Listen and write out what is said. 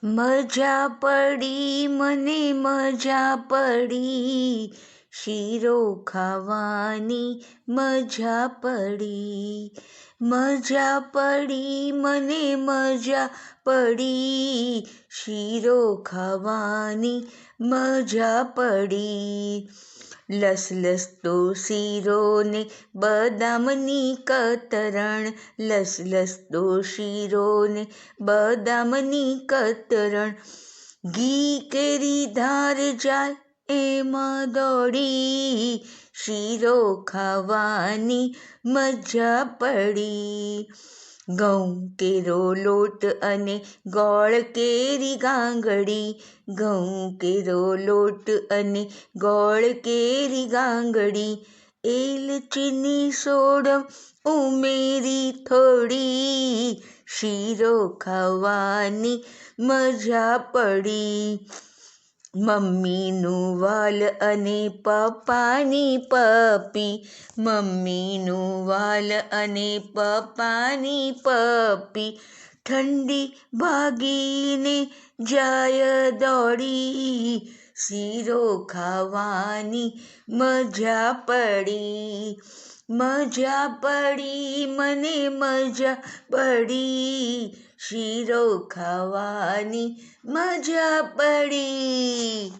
મજા પડી મને મજા પડી, શીરો ખાવાની મજા પડી. મજા પડી મને મજા પડી, શીરો ખાવાની મજા પડી. લસલસતો શીરો ને બદામની કતરણ, લસલસતો શીરો ને બદામની કતરણ. ઘી કેરી ધાર જાય એમાં દોડી, શીરો ખાવાની મજા પડી. ઘઉં કેરો લોટ અને ગોળ કેરી ગાંગડી, ઘઉં કેરો લોટ અને ગોળ કેરી ગાંગડી. એલચીની સોડમ ઉમેરી થોડી, શીરો ખાવાની મજા પડી. મમ્મીનું વાલ અને પપ્પાની પપ્પી, મમ્મીનું વાલ અને પપ્પાની પપ્પી. ઠંડી ભાગીને જાય દોડી, શીરો ખાવાની મજા પડી. મજા પડી મને મજા પડી, શીરો ખાવાની મજા પડી.